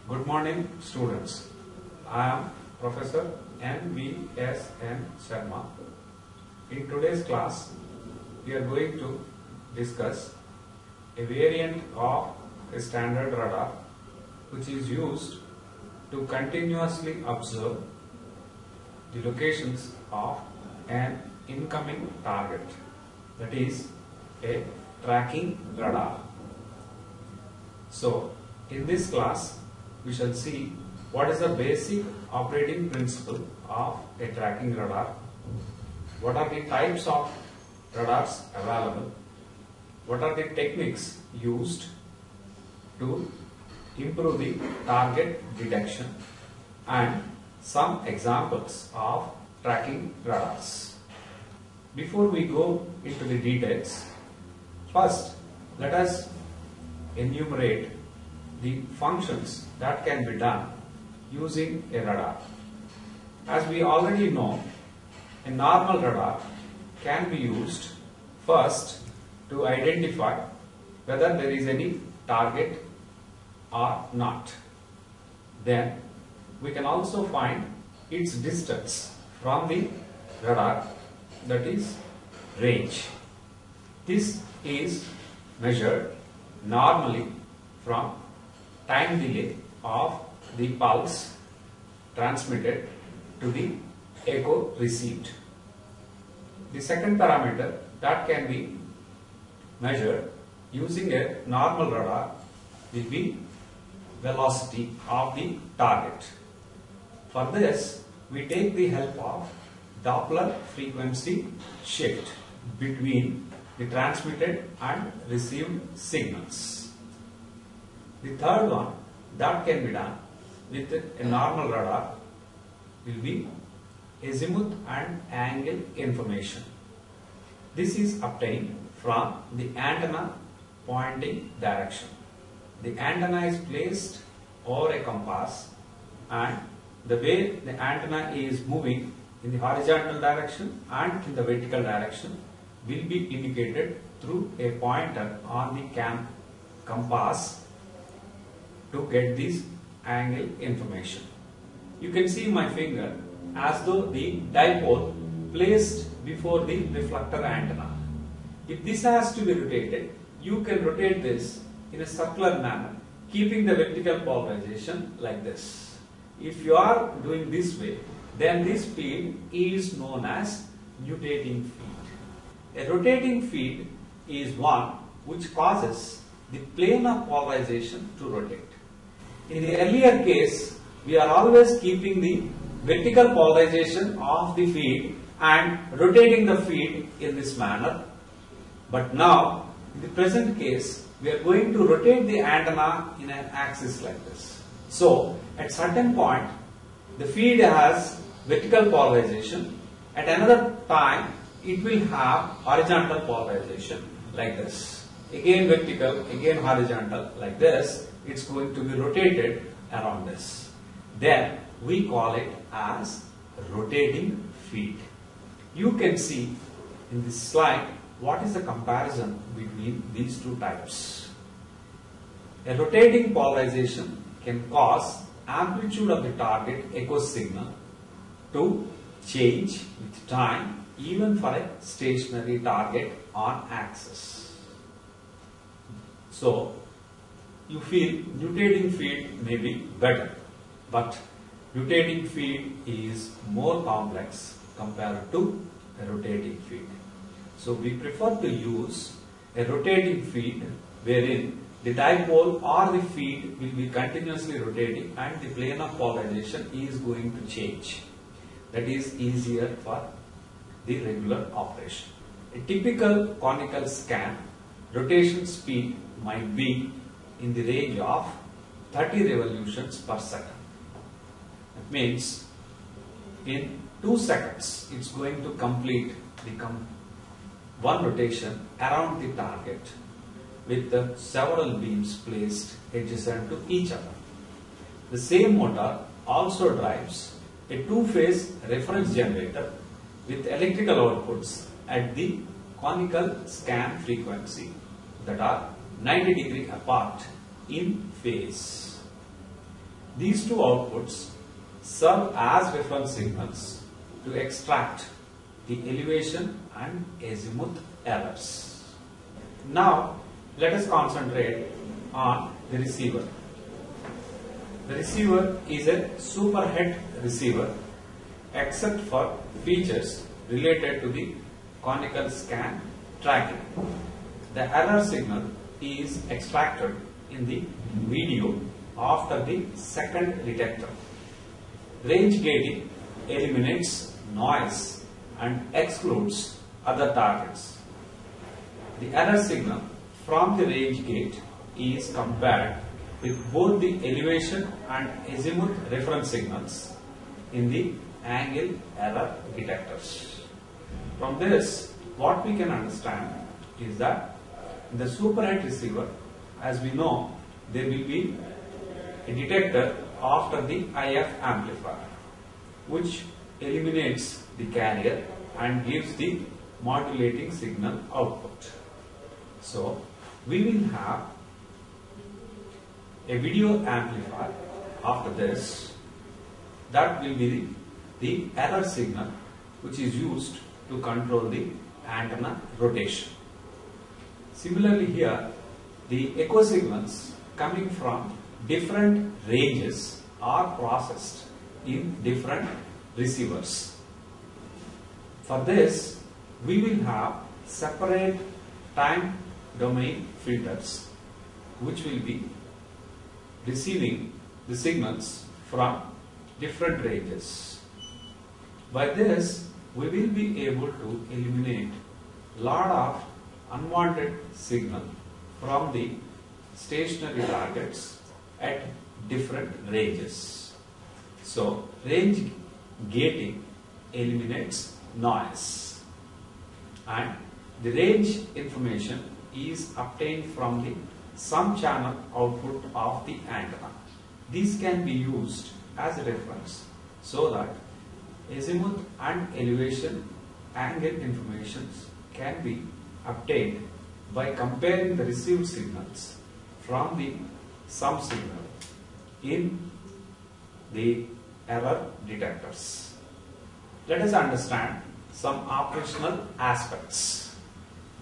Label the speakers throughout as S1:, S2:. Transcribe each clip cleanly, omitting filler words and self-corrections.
S1: Good morning, students. I am Professor N.V.S.N. Sharma. In today's class, we are going to discuss a variant of a standard radar which is used to continuously observe the locations of an incoming target, that is a tracking radar. So, in this class, we shall see what is the basic operating principle of a tracking radar, what are the types of radars available, what are the techniques used to improve the target detection, and some examples of tracking radars. Before we go into the details, first let us enumerate the functions that can be done using a radar. As we already know, a normal radar can be used first to identify whether there is any target or not. Then we can also find its distance from the radar, that is range. This is measured normally from time delay of the pulse transmitted to the echo received. The second parameter that can be measured using a normal radar will be velocity of the target. For this, we take the help of Doppler frequency shift between the transmitted and received signals. The third one that can be done with a normal radar will be azimuth and angle information. This is obtained from the antenna pointing direction. The antenna is placed over a compass, and the way the antenna is moving in the horizontal direction and in the vertical direction will be indicated through a pointer on the compass to get this angle information. You can see my finger as though the dipole placed before the reflector antenna. If this has to be rotated, you can rotate this in a circular manner, keeping the vertical polarization like this. If you are doing this way, then this field is known as nutating field. A rotating field is one which causes the plane of polarization to rotate. In the earlier case, we are always keeping the vertical polarization of the field and rotating the field in this manner. But now, in the present case, we are going to rotate the antenna in an axis like this. So, at certain point, the field has vertical polarization. At another time, it will have horizontal polarization like this. Again vertical, again horizontal like this. It's going to be rotated around this. Then we call it as rotating field. You can see in this slide what is the comparison between these two types. A rotating polarization can cause amplitude of the target echo signal to change with time, even for a stationary target on axis. So, you feel nutating field may be better, but nutating field is more complex compared to a rotating field. So we prefer to use a rotating field wherein the dipole or the field will be continuously rotating and the plane of polarization is going to change. That is easier for the regular operation. A typical conical scan rotation speed might be in the range of 30 revolutions per second. That means in 2 seconds it's going to complete the one rotation around the target with several beams placed adjacent to each other. The same motor also drives a two-phase reference generator with electrical outputs at the conical scan frequency that are 90 degree apart in phase. These two outputs serve as reference signals to extract the elevation and azimuth errors. Now, let us concentrate on the receiver. The receiver is a superhet receiver except for features related to the conical scan tracking. The error signal is extracted in the video after the second detector. Range gating eliminates noise and excludes other targets. The error signal from the range gate is compared with both the elevation and azimuth reference signals in the angle error detectors. From this, what we can understand is that in the superhet receiver, as we know, there will be a detector after the IF amplifier, which eliminates the carrier and gives the modulating signal output. So, we will have a video amplifier after this. That will be the error signal which is used to control the antenna rotation. Similarly here, the echo signals coming from different ranges are processed in different receivers. For this, we will have separate time domain filters which will be receiving the signals from different ranges. By this, we will be able to eliminate lot of unwanted signal from the stationary targets at different ranges. So, range gating eliminates noise, and the range information is obtained from the sum channel output of the antenna. These can be used as a reference so that azimuth and elevation angle informations can be obtained by comparing the received signals from the sum signal in the error detectors. Let us understand some operational aspects.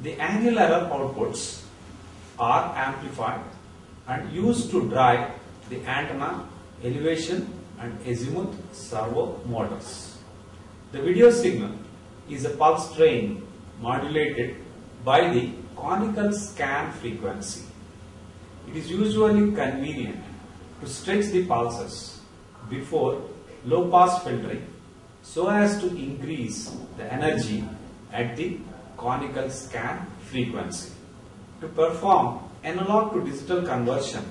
S1: The angle error outputs are amplified and used to drive the antenna elevation and azimuth servo motors. The video signal is a pulse train modulated by the conical scan frequency. It is usually convenient to stretch the pulses before low pass filtering so as to increase the energy at the conical scan frequency. To perform analog to digital conversion,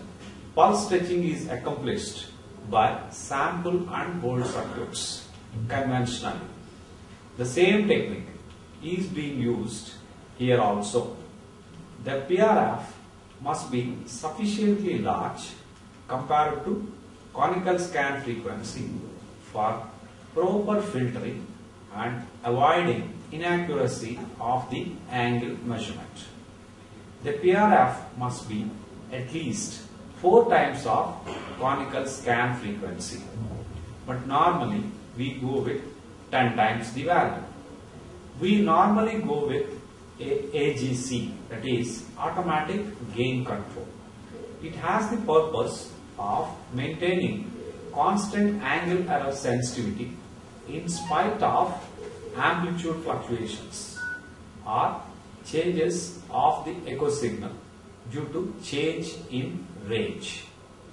S1: pulse stretching is accomplished by sample and hold circuits conventionally. The same technique is being used here also. The PRF must be sufficiently large compared to conical scan frequency for proper filtering and avoiding inaccuracy of the angle measurement. The PRF must be at least 4 times of conical scan frequency, but normally we go with 10 times the value. We normally go with AGC, that is automatic gain control. It has the purpose of maintaining constant angle error sensitivity in spite of amplitude fluctuations or changes of the echo signal due to change in range.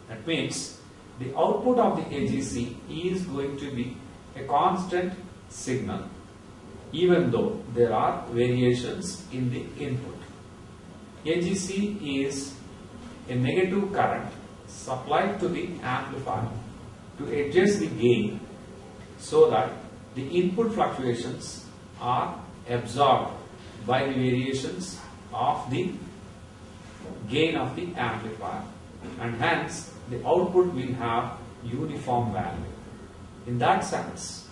S1: That means the output of the AGC is going to be a constant signal even though there are variations in the input. AGC is a negative current supplied to the amplifier to adjust the gain so that the input fluctuations are absorbed by the variations of the gain of the amplifier, and hence the output will have uniform value. In that sense,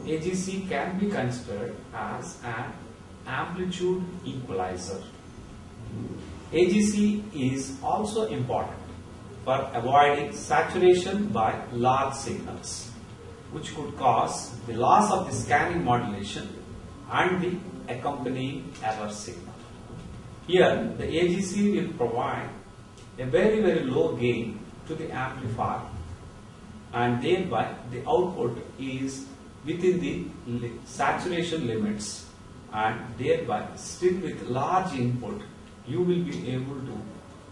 S1: AGC can be considered as an amplitude equalizer. AGC is also important for avoiding saturation by large signals, which could cause the loss of the scanning modulation and the accompanying error signal. Here, the AGC will provide a very low gain to the amplifier, and thereby the output is within the saturation limits, and thereby still with large input you will be able to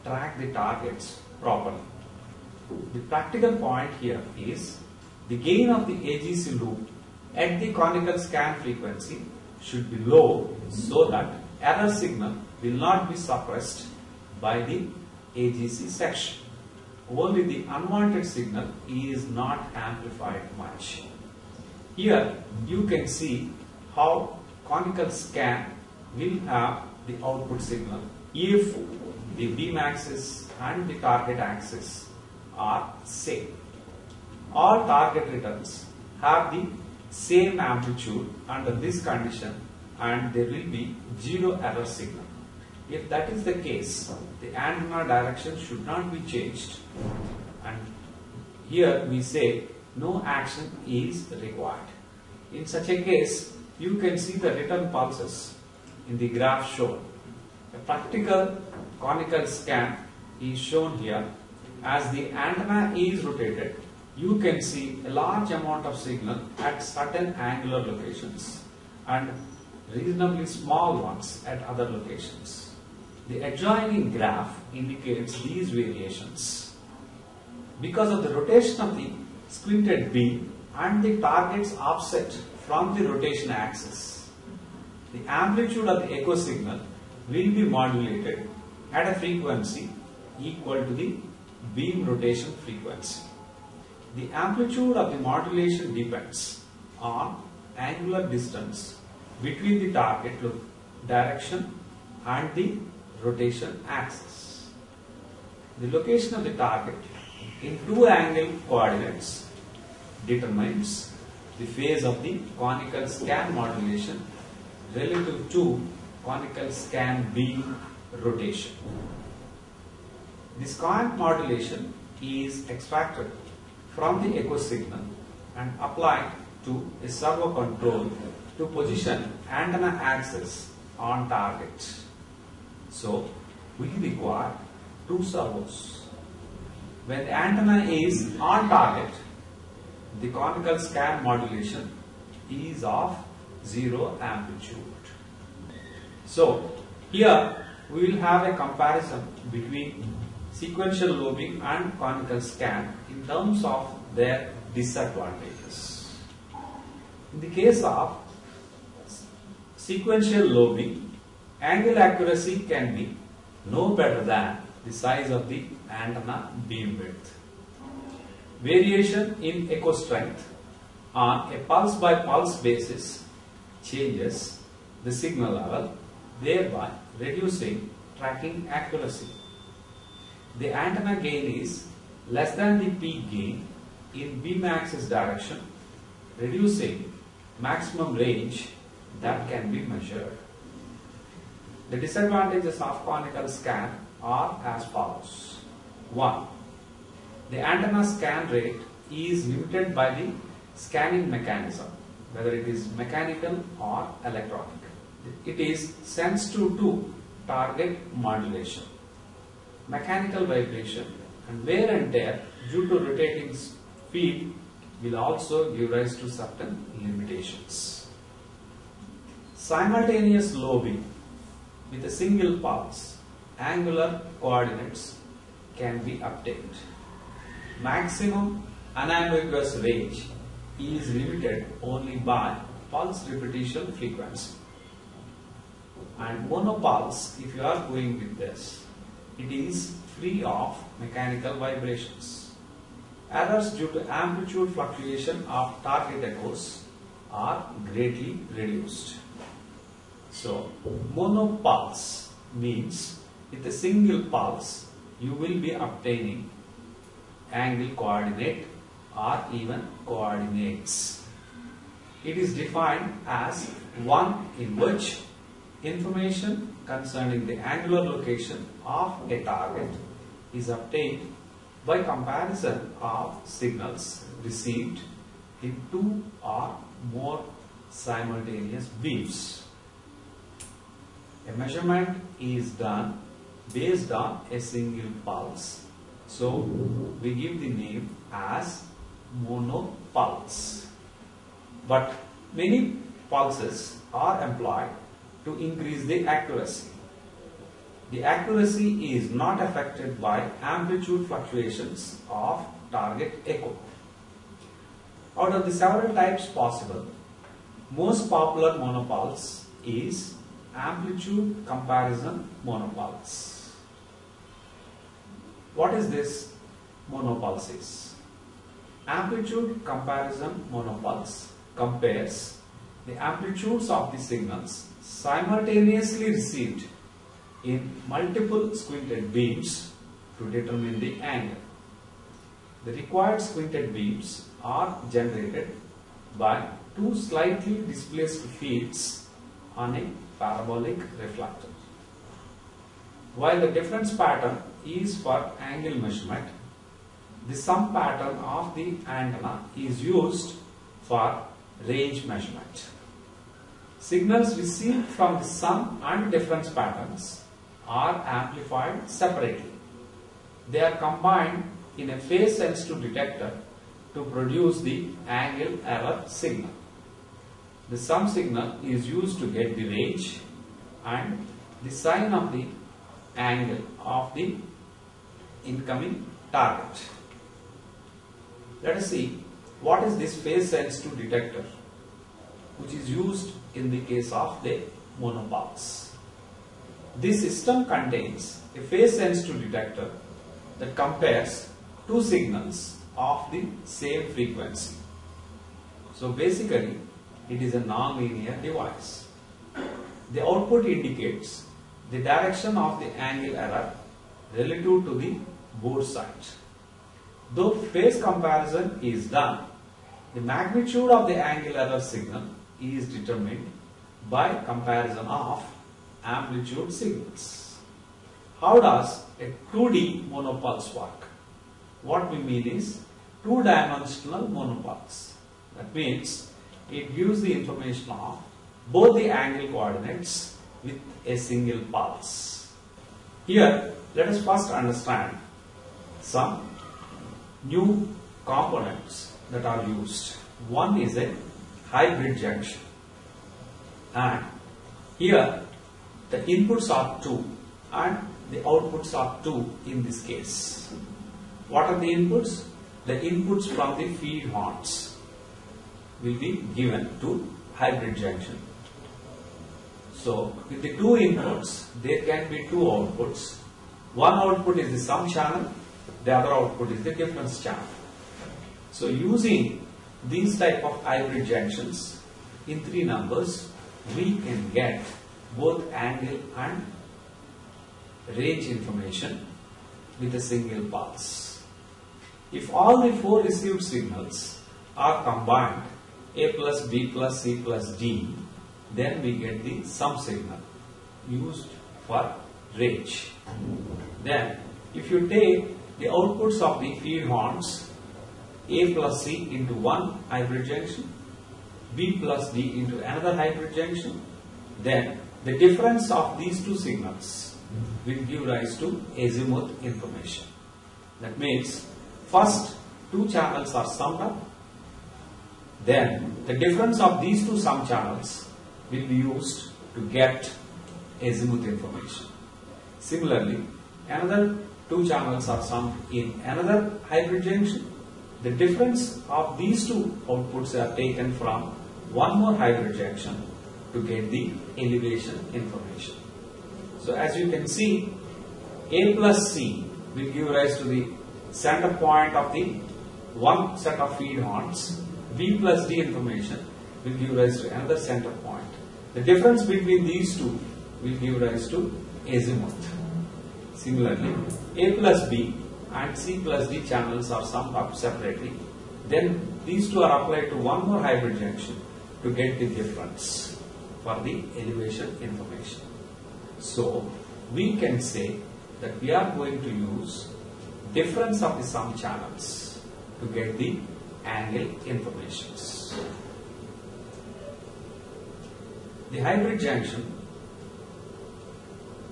S1: track the targets properly. The practical point here is the gain of the AGC loop at the conical scan frequency should be low so that error signal will not be suppressed by the AGC section. Only the unwanted signal is not amplified much. Here you can see how conical scan will have the output signal if the beam axis and the target axis are same. All target returns have the same amplitude under this condition, and there will be zero error signal. If that is the case, the antenna direction should not be changed, and here we say no action is required. In such a case, you can see the return pulses in the graph shown. A practical conical scan is shown here. As the antenna is rotated, you can see a large amount of signal at certain angular locations and reasonably small ones at other locations. The adjoining graph indicates these variations. Because of the rotation of the squinted beam and the target's offset from the rotation axis, the amplitude of the echo signal will be modulated at a frequency equal to the beam rotation frequency. The amplitude of the modulation depends on angular distance between the target direction and the rotation axis. The location of the target in two angle coordinates determines the phase of the conical scan modulation relative to conical scan beam rotation. This scan modulation is extracted from the echo signal and applied to a servo control to position antenna axis on target. So, we require two servos. When the antenna is on target, the conical scan modulation is of zero amplitude. So, here we will have a comparison between sequential lobing and conical scan in terms of their disadvantages. In the case of sequential lobing, angle accuracy can be no better than the size of the antenna beam width. Variation in echo strength on a pulse by pulse basis changes the signal level, thereby reducing tracking accuracy. The antenna gain is less than the peak gain in beam axis direction, reducing maximum range that can be measured. The disadvantages of conical scan are as follows. 1. The antenna scan rate is limited by the scanning mechanism, whether it is mechanical or electronic. It is sensitive to target modulation, mechanical vibration, and wear and tear due to rotating speed will also give rise to certain limitations. Simultaneous lobing with a single pulse, angular coordinates can be obtained. Maximum unambiguous range is limited only by pulse repetition frequency. And monopulse, if you are going with this, it is free of mechanical vibrations. Errors due to amplitude fluctuation of target echoes are greatly reduced. So, monopulse means with a single pulse you will be obtaining angle coordinate or even coordinates. It is defined as one in which information concerning the angular location of a target is obtained by comparison of signals received in two or more simultaneous beams. A measurement is done based on a single pulse. So we give the name as monopulse. But many pulses are employed to increase the accuracy. The accuracy is not affected by amplitude fluctuations of target echo. Out of the several types possible, most popular monopulse is amplitude comparison monopulse. What is this monopulse? Amplitude comparison monopulse compares the amplitudes of the signals simultaneously received in multiple squinted beams to determine the angle. The required squinted beams are generated by two slightly displaced fields on a parabolic reflector. While the difference pattern is for angle measurement, the sum pattern of the antenna is used for range measurement. Signals received from the sum and difference patterns are amplified separately. They are combined in a phase-sensitive detector to produce the angle error signal. The sum signal is used to get the range and the sign of the angle of the incoming target. Let us see what is this phase-sensitive detector which is used in the case of the monopulse. This system contains a phase-sensitive detector that compares two signals of the same frequency. So basically, it is a non-linear device. The output indicates the direction of the angle error relative to the board side. Though phase comparison is done, the magnitude of the angle error signal is determined by comparison of amplitude signals. How does a 2D monopulse work? What we mean is two-dimensional monopulse. That means it gives the information of both the angle coordinates with a single pulse. Here, let us first understand some new components that are used. One is a hybrid junction, and here the inputs are 2 and the outputs are 2 in this case. What are the inputs? The inputs from the feed horns will be given to hybrid junction. So with the two inputs, there can be two outputs. One output is the sum channel, the other output is the difference channel. So using these type of hybrid junctions in 3 numbers, we can get both angle and range information with a single pulse. If all the 4 received signals are combined, A plus B plus C plus D, then we get the sum signal used for range. Then if you take the outputs of the feed horns, A plus C into one hybrid junction, B plus D into another hybrid junction, then the difference of these two signals will give rise to azimuth information. That means first 2 channels are summed up, then the difference of these 2 sum channels will be used to get azimuth information. Similarly, another 2 channels are summed in another hybrid junction. The difference of these 2 outputs are taken from one more hybrid junction to get the elevation information. So as you can see, A plus C will give rise to the center point of the one set of feed horns. B plus D information will give rise to another center point. The difference between these two will give rise to azimuth. Similarly, A plus B and C plus D channels are summed up separately. Then these two are applied to one more hybrid junction to get the difference for the elevation information. So we can say that we are going to use difference of the sum channels to get the angle informations. The hybrid junction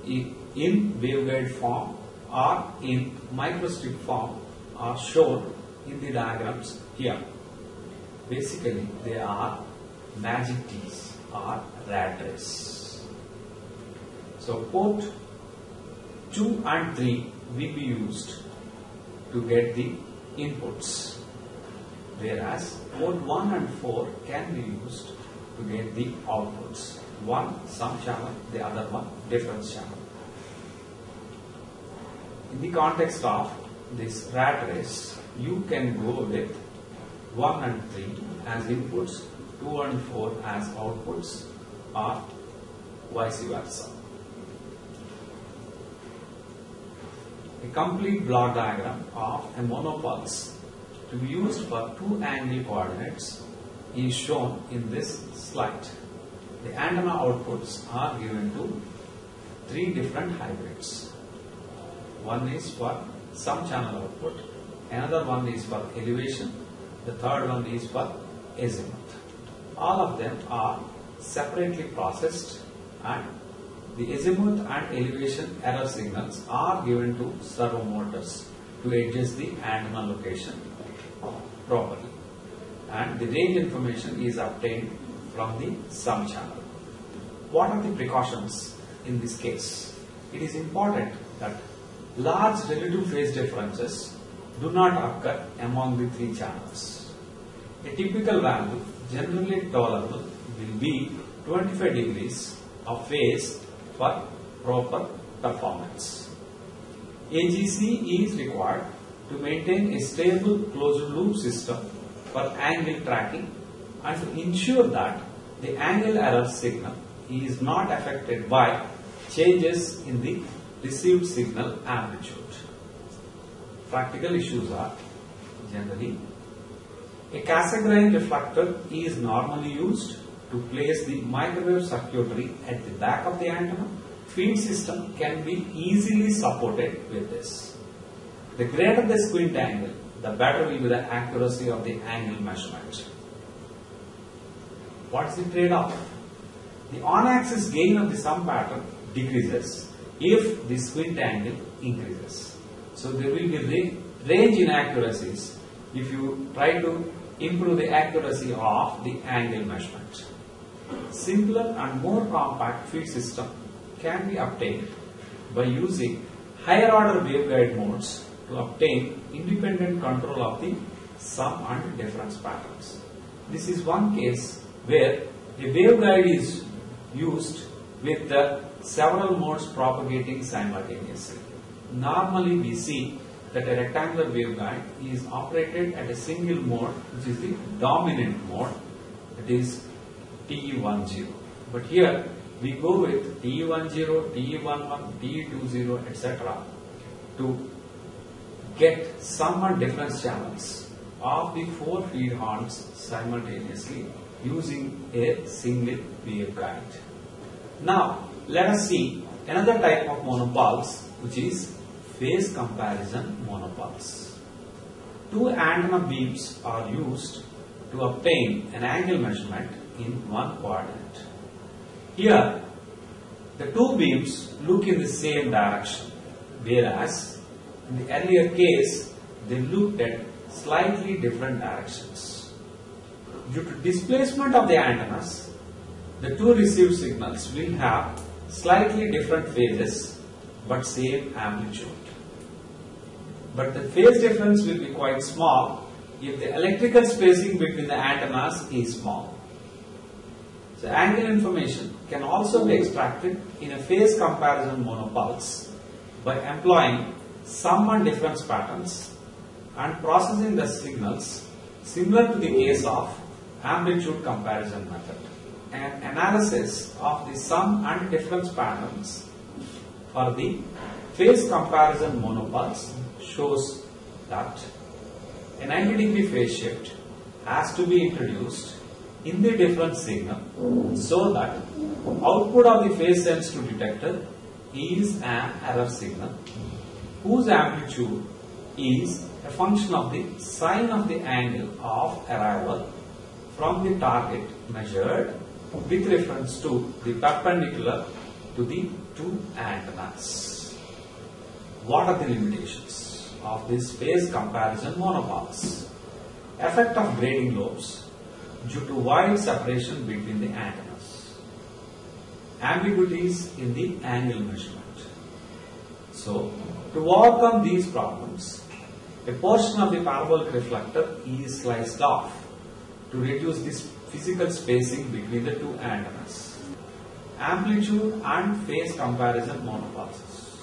S1: in waveguide form or in microstrip form are shown in the diagrams here. Basically, they are magic keys or rat race. So port 2 and 3 will be used to get the inputs, whereas port 1 and 4 can be used to get the outputs. One sum channel, the other one difference channel. In the context of this rat race, you can go with 1 and 3 as inputs, 2 and 4 as outputs, or vice versa. A complete block diagram of a monopulse to be used for two angle coordinates is shown in this slide. The antenna outputs are given to three different hybrids. One is for sum channel output, another one is for elevation, the third one is for azimuth. All of them are separately processed, and the azimuth and elevation error signals are given to servo motors to adjust the antenna location properly, and the range information is obtained from the sum channel. What are the precautions in this case? It is important that large relative phase differences do not occur among the three channels. A typical value generally tolerable will be 25 degrees of phase for proper performance. AGC is required to maintain a stable closed loop system for angle tracking and to ensure that the angle error signal is not affected by changes in the received signal amplitude. Practical issues are generally a Cassegrain reflector is normally used to place the microwave circuitry at the back of the antenna. Feed system can be easily supported with this. The greater the squint angle, the better will be the accuracy of the angle measurement. What is the trade-off? The on-axis gain of the sum pattern decreases if the squint angle increases. So there will be range inaccuracies if you try to improve the accuracy of the angle measurement. Simpler and more compact feed system can be obtained by using higher order waveguide modes to obtain independent control of the sum and difference patterns. This is one case where a waveguide is used with the several modes propagating simultaneously. Normally we see that a rectangular waveguide is operated at a single mode, which is the dominant mode, that is TE10. But here we go with TE10, TE11, TE20, etc. to get sum and difference channels of the four feed horns simultaneously using a single waveguide. Now let us see another type of monopulse, which is phase comparison monopulse. Two antenna beams are used to obtain an angle measurement in one coordinate. Here the two beams look in the same direction, whereas in the earlier case they looked at slightly different directions. Due to displacement of the antennas, the two received signals will have slightly different phases but same amplitude. But the phase difference will be quite small if the electrical spacing between the antennas is small. So angle information can also be extracted in a phase comparison monopulse by employing sum and difference patterns and processing the signals similar to the case of amplitude comparison method. An analysis of the sum and difference patterns for the phase comparison monopulse shows that a 90 degree phase shift has to be introduced in the difference signal so that output of the phase sense to detector is an error signal whose amplitude is a function of the sine of the angle of arrival from the target measured with reference to the perpendicular to the two antennas. What are the limitations of this phase comparison monopoles? Effect of grading lobes due to wide separation between the antennas. Ambiguities in the angle measurement. So, to overcome these problems, a portion of the parabolic reflector is sliced off to reduce this physical spacing between the two antennas. Amplitude and phase comparison monopulses.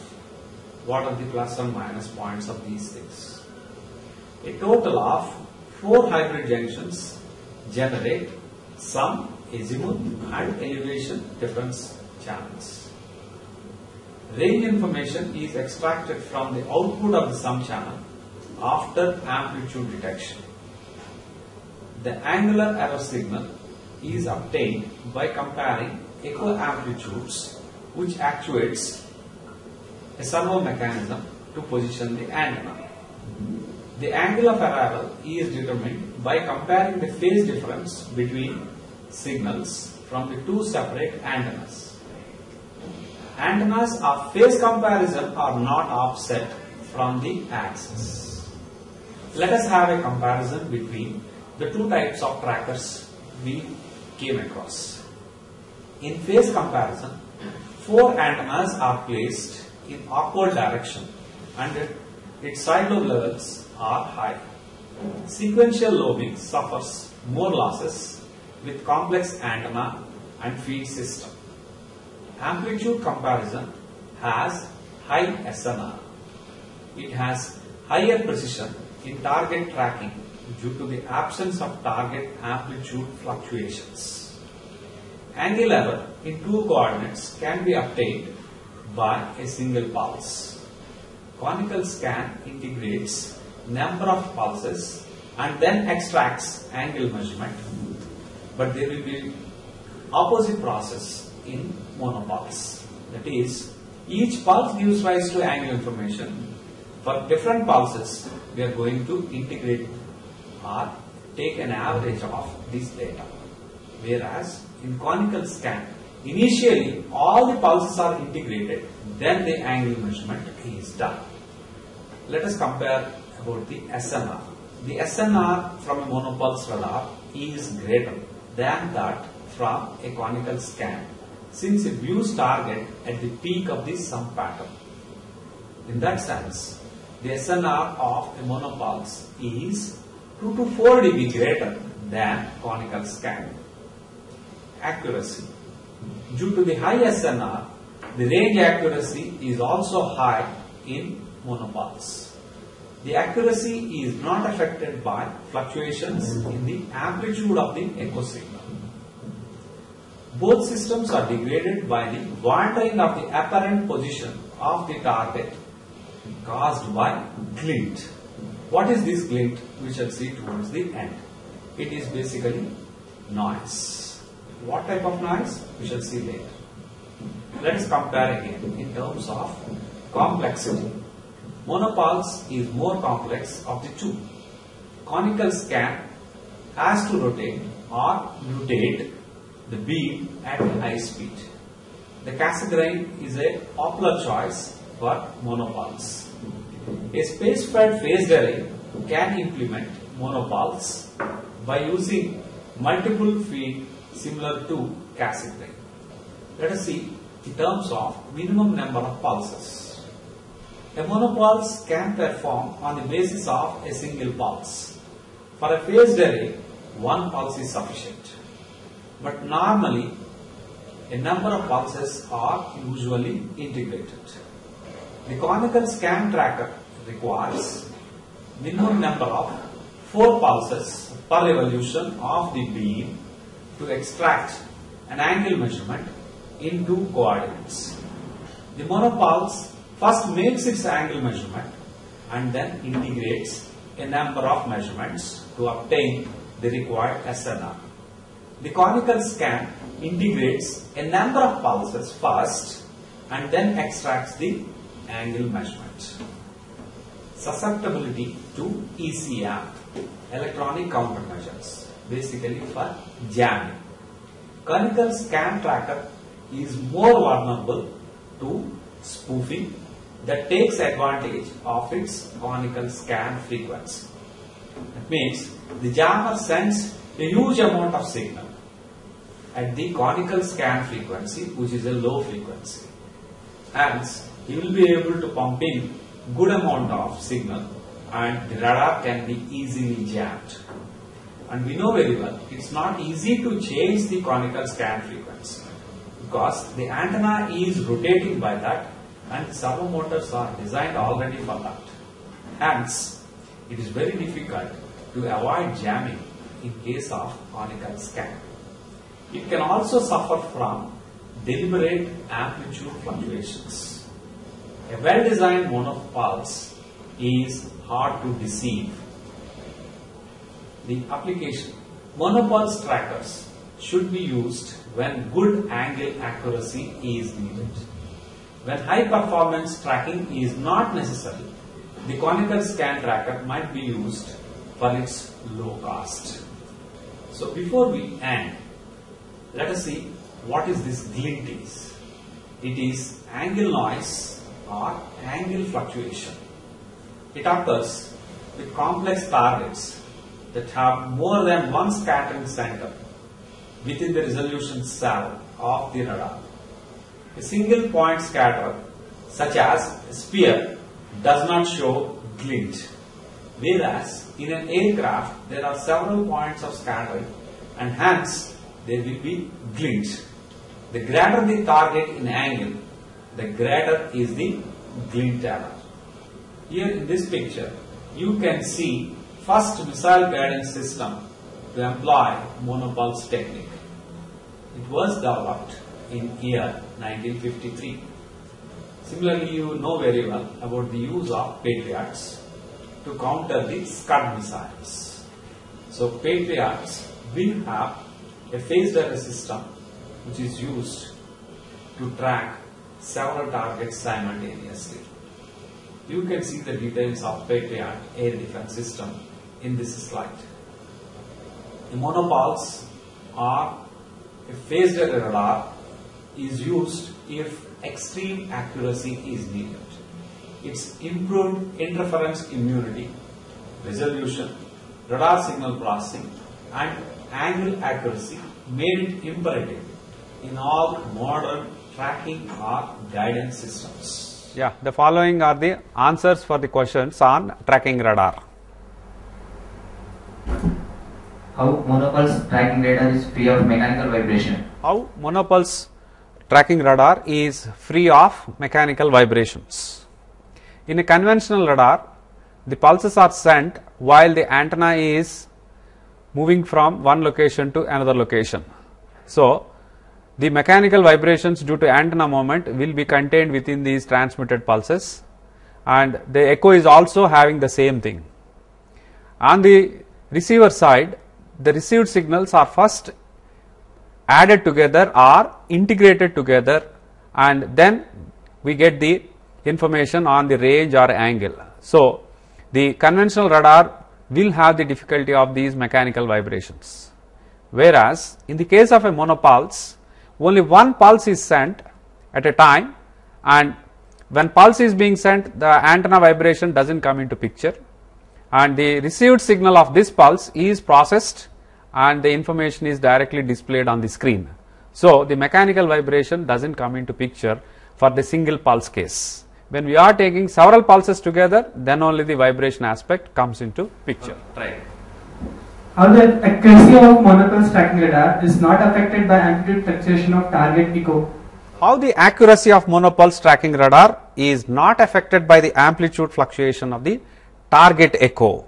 S1: What are the plus and minus points of these things? A total of 4 hybrid junctions generate some azimuth and elevation difference channels. Range information is extracted from the output of the sum channel after amplitude detection. The angular error signal is obtained by comparing echo amplitudes, which actuates a servo mechanism to position the antenna. The angle of arrival is determined by comparing the phase difference between signals from the two separate antennas. Antennas of phase comparison are not offset from the axis. Let us have a comparison between the two types of trackers we came across. In phase comparison, 4 antennas are placed in upward direction and its side lobe levels are high. Sequential lobing suffers more losses with complex antenna and feed system. Amplitude comparison has high SNR. It has higher precision in target tracking due to the absence of target amplitude fluctuations. Angle error in two coordinates can be obtained by a single pulse. Conical scan integrates number of pulses and then extracts angle measurement, but there will be opposite process in monopulse. That is, each pulse gives rise to angle information. For different pulses, we are going to integrate or take an average of this data. Whereas in conical scan, initially all the pulses are integrated, then the angle measurement is done. Let us compare about the SNR. The SNR from a monopulse radar is greater than that from a conical scan, since it views target at the peak of the sum pattern. In that sense, the SNR of a monopulse is 2 to 4 dB greater than conical scan. Accuracy. Due to the high SNR, the range accuracy is also high in monopulse. The accuracy is not affected by fluctuations in the amplitude of the echo signal. Both systems are degraded by the wandering of the apparent position of the target caused by glint. What is this glint? We shall see towards the end. It is basically noise. What type of noise? We shall see later. Let us compare again in terms of complexity. Monopulse is more complex of the two. Conical scan has to rotate or mutate the beam at high speed. The Cassegrain is a popular choice for monopulse. A space-fed phased array can implement monopulse by using multiple feed similar to Cassegrain. Let us see in terms of minimum number of pulses. A monopulse can perform on the basis of a single pulse. For a phased array, one pulse is sufficient. But normally, a number of pulses are usually integrated. The conical scan tracker requires minimum number of 4 pulses per evolution of the beam to extract an angle measurement in 2 coordinates. The monopulse first makes its angle measurement and then integrates a number of measurements to obtain the required SNR. The conical scan integrates a number of pulses first and then extracts the angle measurement. susceptibility to ECM, electronic countermeasures, basically for jamming. Conical scan tracker is more vulnerable to spoofing that takes advantage of its conical scan frequency. That means the jammer sends a huge amount of signal at the conical scan frequency, which is a low frequency. Hence, he will be able to pump in good amount of signal and the radar can be easily jammed. And we know very well, it's not easy to change the conical scan frequency because the antenna is rotating by that and servo motors are designed already for that. Hence, it is very difficult to avoid jamming in case of conical scan. It can also suffer from deliberate amplitude fluctuations. A well-designed monopulse is hard to deceive. The application. Monopulse trackers should be used when good angle accuracy is needed. When high performance tracking is not necessary, the conical scan tracker might be used for its low cost. So before we end, let us see what is this glint is. It is angle noise or angle fluctuation. It occurs with complex targets that have more than one scattering center within the resolution cell of the radar. A single point scatter, such as a sphere, does not show glint, whereas in an aircraft there are several points of scattering and hence there will be glint. The greater the target in angle, the greater is the glint error. Here in this picture, you can see first missile guidance system to employ monopulse technique. It was developed in year 1953. Similarly, you know very well about the use of Patriots to counter the Scud missiles. So Patriots will have a phased array system which is used to track several targets simultaneously. You can see the details of Patriot air defense system in this slide. A monopulse or a phased array radar is used if extreme accuracy is needed. Its improved interference immunity, resolution, radar signal processing and angle accuracy made it imperative in all modern tracking or guidance systems.
S2: Yeah, the following are the answers for the questions on tracking radar.
S3: How monopulse tracking radar is free of mechanical vibration?
S2: How monopulse tracking radar is free of mechanical vibrations. In a conventional radar, the pulses are sent while the antenna is moving from one location to another location. So, the mechanical vibrations due to antenna movement will be contained within these transmitted pulses and the echo is also having the same thing. On the receiver side, the received signals are first added together or integrated together and then we get the information on the range or angle. So, the conventional radar will have the difficulty of these mechanical vibrations, whereas in the case of a monopulse, only one pulse is sent at a time and when pulse is being sent, the antenna vibration does not come into picture and the received signal of this pulse is processed and the information is directly displayed on the screen. So, the mechanical vibration does not come into picture for the single pulse case. When we are taking several pulses together, then only the vibration aspect comes into picture.
S1: Right.
S4: How the accuracy of monopulse tracking radar is not affected by amplitude fluctuation of target echo.
S2: How the accuracy of monopulse tracking radar is not affected by the amplitude fluctuation of the target echo.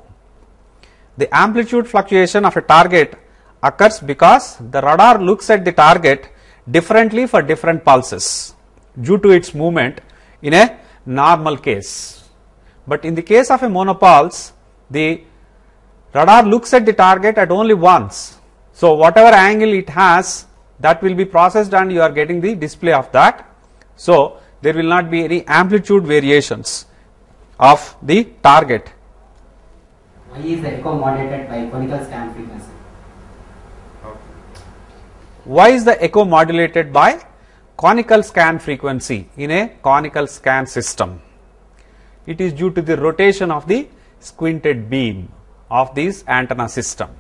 S2: The amplitude fluctuation of a target occurs because the radar looks at the target differently for different pulses due to its movement in a normal case. But in the case of a monopulse, the radar looks at the target at only once. So, whatever angle it has, that will be processed and you are getting the display of that. So, there will not be any amplitude variations of the target.
S5: Why is the echo modulated by conical scan frequency?
S2: Why is the echo modulated by conical scan frequency in a conical scan system? It is due to the rotation of the squinted beam of this antenna system.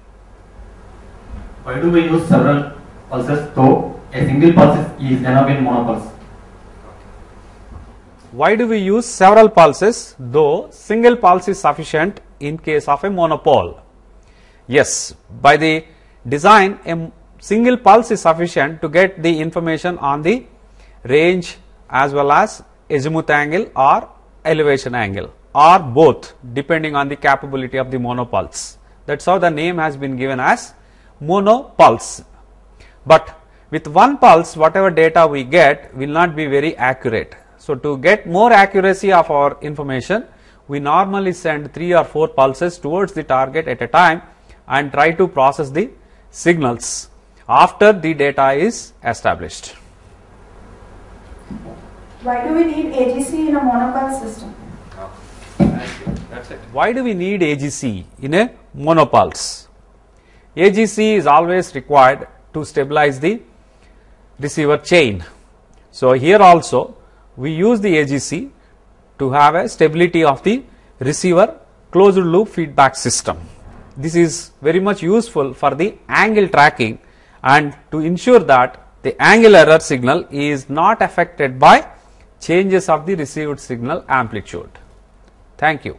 S3: Why do we use several pulses though a single pulse is enough in monopulse?
S2: Why do we use several pulses though single pulse is sufficient in case of a monopole? Yes, by the design a single pulse is sufficient to get the information on the range as well as azimuth angle or elevation angle or both depending on the capability of the monopulse. That is how the name has been given as monopulse. But with one pulse whatever data we get will not be very accurate. So, to get more accuracy of our information we normally send 3 or 4 pulses towards the target at a time and try to process the signals after the data is established.
S6: Why do we need AGC in a monopulse system?
S2: That's it. Why do we need AGC in a monopulse? AGC is always required to stabilize the receiver chain. So, here also we use the AGC to have a stability of the receiver closed loop feedback system. This is very much useful for the angle tracking and to ensure that the angle error signal is not affected by changes of the received signal amplitude. Thank you.